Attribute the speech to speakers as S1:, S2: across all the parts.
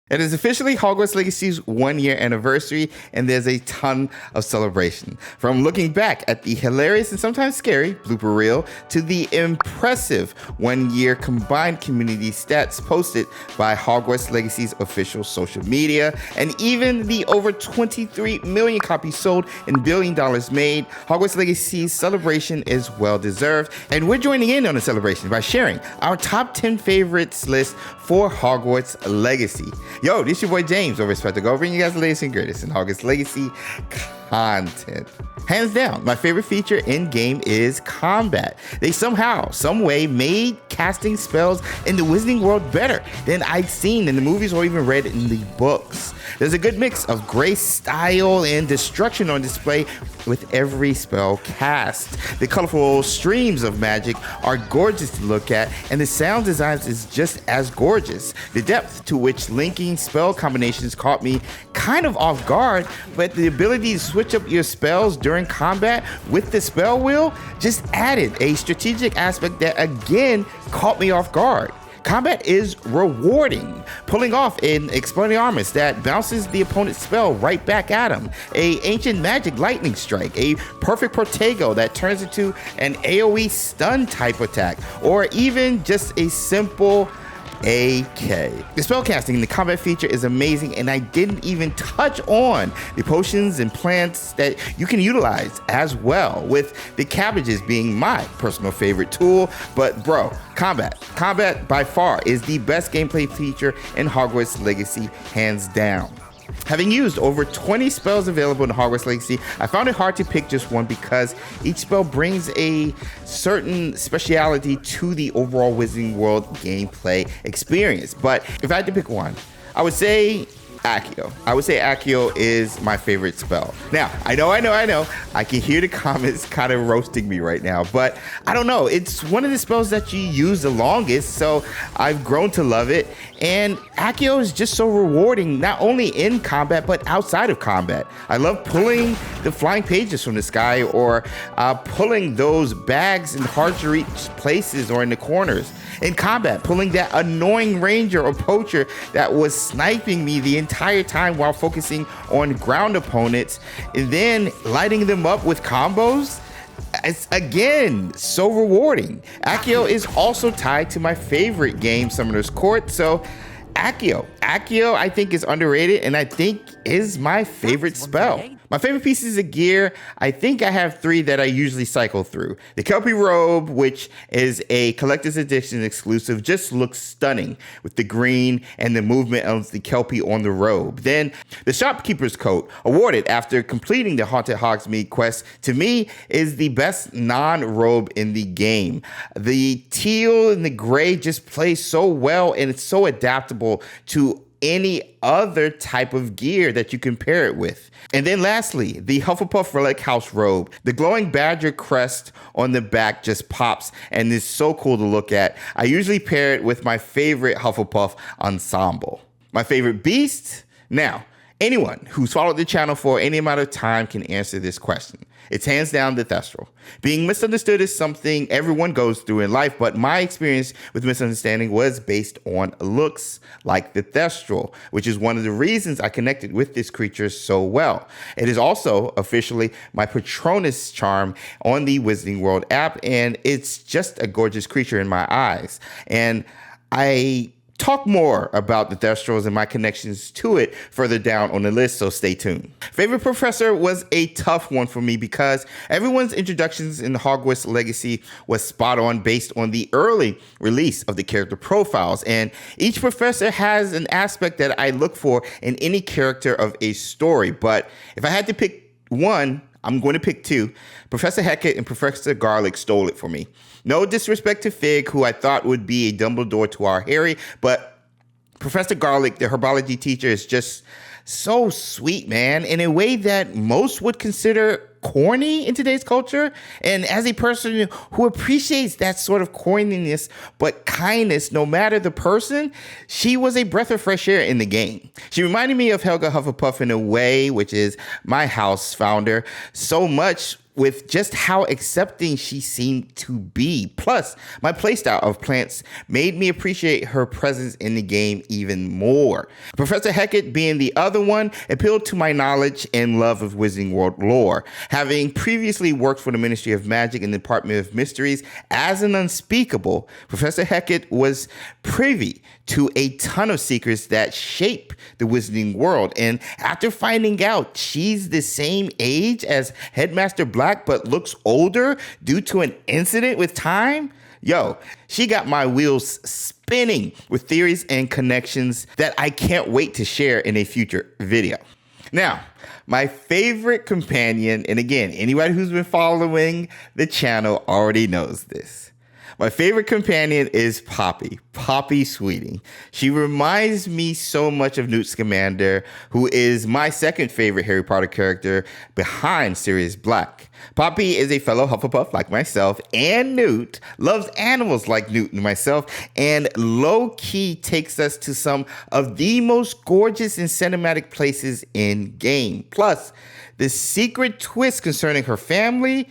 S1: It is officially Hogwarts Legacy's 1-year anniversary, and there's a ton of celebration. From looking back at the hilarious and sometimes scary blooper reel to the impressive 1-year combined community stats posted by Hogwarts Legacy's official social media, and even the over 23 million copies sold and $1 billion made, Hogwarts Legacy's celebration is well deserved, and we're joining in on the celebration by sharing our top 10 favorites list for Hogwarts Legacy. Yo, this your boy James over at XpectoGO, bringing you guys the latest and greatest in Hogwarts Legacy content. Hands down, my favorite feature in game is combat. They somehow, some way made casting spells in the Wizarding World better than I'd seen in the movies or even read in the books. There's a good mix of grace, style, and destruction on display with every spell cast. The colorful streams of magic are gorgeous to look at, and the sound design is just as gorgeous. The depth to which linking spell combinations caught me kind of off guard, but the ability to switch up your spells during combat with the spell wheel just added a strategic aspect that again caught me off guard. Combat is rewarding, pulling off an Expelliarmus that bounces the opponent's spell right back at him, a ancient magic lightning strike, a perfect Protego that turns into an AoE stun type attack, or even just a simple AK. The spellcasting in the combat feature is amazing, and I didn't even touch on the potions and plants that you can utilize as well, with the cabbages being my personal favorite tool. But bro, combat by far is the best gameplay feature in Hogwarts Legacy, hands down. Having used over 20 spells available in Hogwarts Legacy, I found it hard to pick just one because each spell brings a certain speciality to the overall Wizarding World gameplay experience. But if I had to pick one, I would say Accio. I would say Accio is my favorite spell. Now, I know. I can hear the comments kind of roasting me right now, but I don't know. It's one of the spells that you use the longest, so I've grown to love it. And Accio is just so rewarding, not only in combat, but outside of combat. I love pulling the flying pages from the sky, or pulling those bags in hard to reach places or in the corners. In combat, pulling that annoying ranger or poacher that was sniping me the entire time while focusing on ground opponents, and then lighting them up with combos. It's again so rewarding. Accio is also tied to my favorite game, Summoner's Court, so Accio I think is underrated, and I think is my favorite spell. My favorite pieces of gear, I think I have 3 that I usually cycle through. The Kelpie robe, which is a collector's edition exclusive, just looks stunning with the green and the movement of the Kelpie on the robe. Then the shopkeeper's coat, awarded after completing the Haunted Hogsmeade quest, to me is the best non-robe in the game. The teal and the gray just play so well, and it's so adaptable to any other type of gear that you can pair it with. And then lastly, the Hufflepuff Relic House robe. The glowing badger crest on the back just pops and is so cool to look at. I usually pair it with my favorite Hufflepuff ensemble. My favorite beast? Now, anyone who's followed the channel for any amount of time can answer this question. It's hands down the Thestral. Being misunderstood is something everyone goes through in life, but my experience with misunderstanding was based on looks like the Thestral, which is one of the reasons I connected with this creature so well. It is also officially my Patronus charm on the Wizarding World app, and it's just a gorgeous creature in my eyes. And I talk more about the Thestrals and my connections to it further down on the list, so stay tuned. Favorite professor was a tough one for me because everyone's introductions in Hogwarts Legacy was spot on based on the early release of the character profiles, and each professor has an aspect that I look for in any character of a story. But if I had to pick one, I'm going to pick 2. Professor Hecat and Professor Garlick stole it for me. No disrespect to Fig, who I thought would be a Dumbledore to our Harry, but Professor Garlick, the herbology teacher, is just so sweet, man, in a way that most would consider corny in today's culture. And as a person who appreciates that sort of corniness but kindness no matter the person, she was a breath of fresh air in the game. She reminded me of Helga Hufflepuff in a way, which is my house founder, so much with just how accepting she seemed to be. Plus, my playstyle of plants made me appreciate her presence in the game even more. Professor Hecat, being the other one, appealed to my knowledge and love of Wizarding World lore. Having previously worked for the Ministry of Magic and the Department of Mysteries as an Unspeakable, Professor Hecat was privy to a ton of secrets that shape the Wizarding World. And after finding out she's the same age as Headmaster Black but looks older due to an incident with time, yo, she got my wheels spinning with theories and connections that I can't wait to share in a future video. Now, my favorite companion, and again, anybody who's been following the channel already knows this. My favorite companion is Poppy Sweeting. She reminds me so much of Newt Scamander, who is my second favorite Harry Potter character behind Sirius Black. Poppy is a fellow Hufflepuff like myself, and Newt loves animals like Newt and myself, and low-key takes us to some of the most gorgeous and cinematic places in game. Plus, the secret twist concerning her family,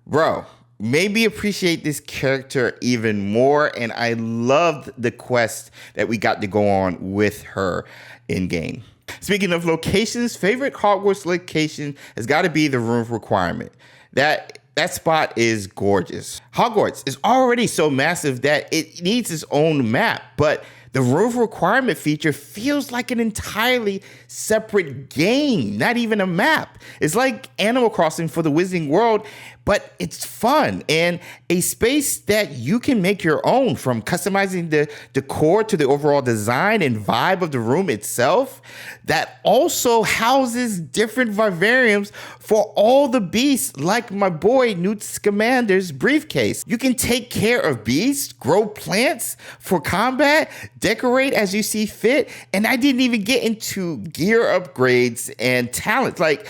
S1: bro, made me appreciate this character even more, and I loved the quest that we got to go on with her in game. Speaking of locations, favorite Hogwarts location has got to be the Room of Requirement. That spot is gorgeous. Hogwarts is already so massive that it needs its own map, but the Room of Requirement feature feels like an entirely separate game, not even a map. It's like Animal Crossing for the Wizarding World, but it's fun and a space that you can make your own, from customizing the decor to the overall design and vibe of the room itself, that also houses different vivariums for all the beasts, like my boy Newt Scamander's briefcase. You can take care of beasts, grow plants for combat, decorate as you see fit, and I didn't even get into gear upgrades and talent. Like,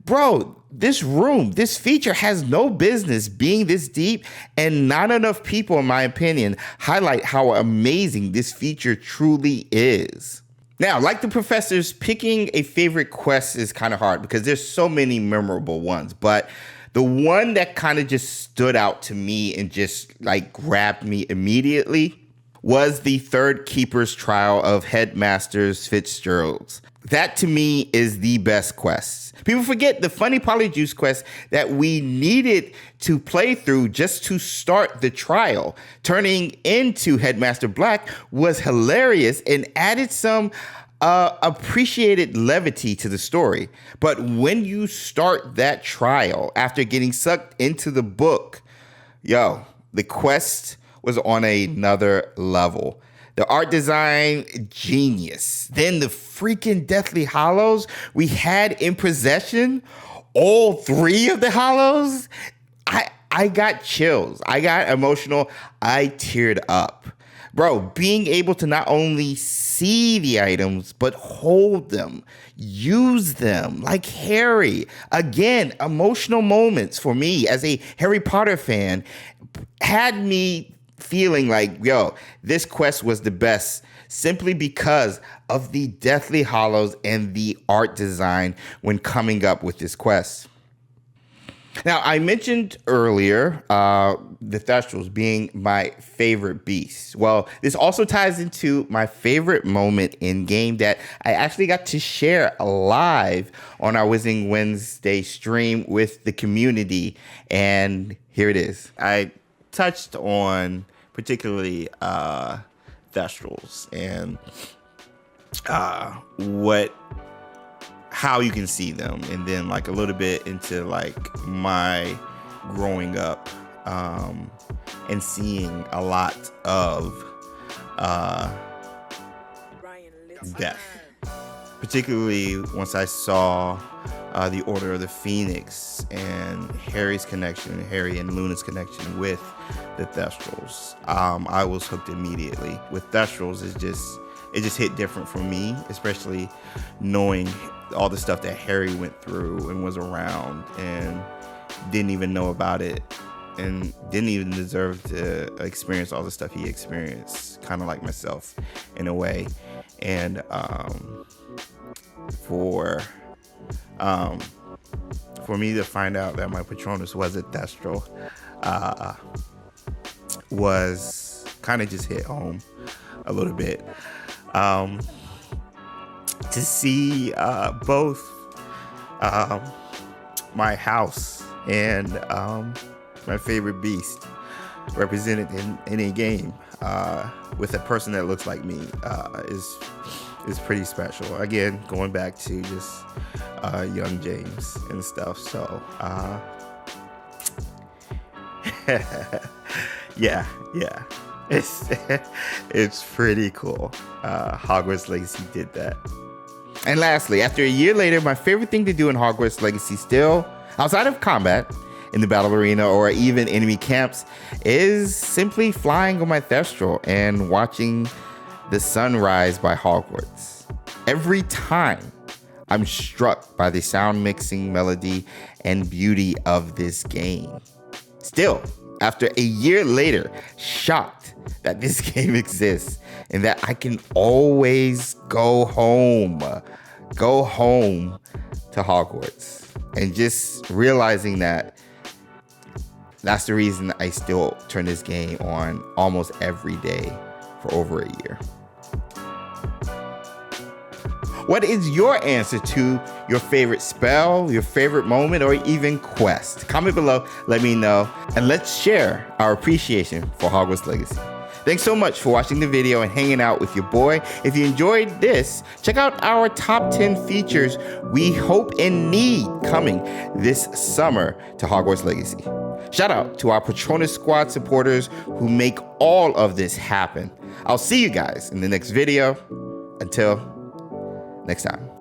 S1: bro, this feature has no business being this deep, and not enough people, in my opinion, highlight how amazing this feature truly is. Now, like the professors, picking a favorite quest is kind of hard because there's so many memorable ones, but the one that kind of just stood out to me and just like grabbed me immediately was the third Keeper's Trial of Headmasters Fitzgerald's. That to me is the best quest. People forget the funny Polyjuice quest that we needed to play through just to start the trial. Turning into Headmaster Black was hilarious and added some appreciated levity to the story. But when you start that trial after getting sucked into the book, yo, the quest was on another level. The art design, genius. Then the freaking Deathly Hallows we had in possession, all three of the Hallows. I got chills. I got emotional. I teared up. Bro, being able to not only see the items, but hold them, use them, like Harry. Again, emotional moments for me as a Harry Potter fan had me feeling like, yo, this quest was the best simply because of the Deathly Hallows and the art design when coming up with this quest. Now, I mentioned earlier the Thestrals being my favorite beast. Well, this also ties into my favorite moment in game that I actually got to share live on our Wizarding Wednesday stream with the community. And here it is. I touched on particularly Thestrals and how you can see them, and then like a little bit into like my growing up and seeing a lot of death, particularly once I saw the Order of the Phoenix and Harry and Luna's connection with the Thestrals. I was hooked immediately. With Thestrals, it just hit different for me, especially knowing all the stuff that Harry went through and was around and didn't even know about it and didn't even deserve to experience all the stuff he experienced, kind of like myself in a way. And for for me to find out that my Patronus was a Thestral was kind of just hit home a little bit. To see both my house and my favorite beast represented in a game with a person that looks like me is pretty special. Again, going back to just young James and stuff. So yeah, it's pretty cool. Hogwarts Legacy did that. And lastly, after a year later, my favorite thing to do in Hogwarts Legacy still, outside of combat in the battle arena or even enemy camps, is simply flying on my Thestral and watching the sunrise by Hogwarts. Every time I'm struck by the sound mixing, melody, and beauty of this game. Still, after a year later, shocked that this game exists and that I can always go home to Hogwarts, and just realizing that that's the reason I still turn this game on almost every day for over a year. What is your answer to your favorite spell, your favorite moment, or even quest? Comment below, let me know, and let's share our appreciation for Hogwarts Legacy. Thanks so much for watching the video and hanging out with your boy. If you enjoyed this, check out our top 10 features we hope and need coming this summer to Hogwarts Legacy. Shout out to our Patronus Squad supporters who make all of this happen. I'll see you guys in the next video. Until next time.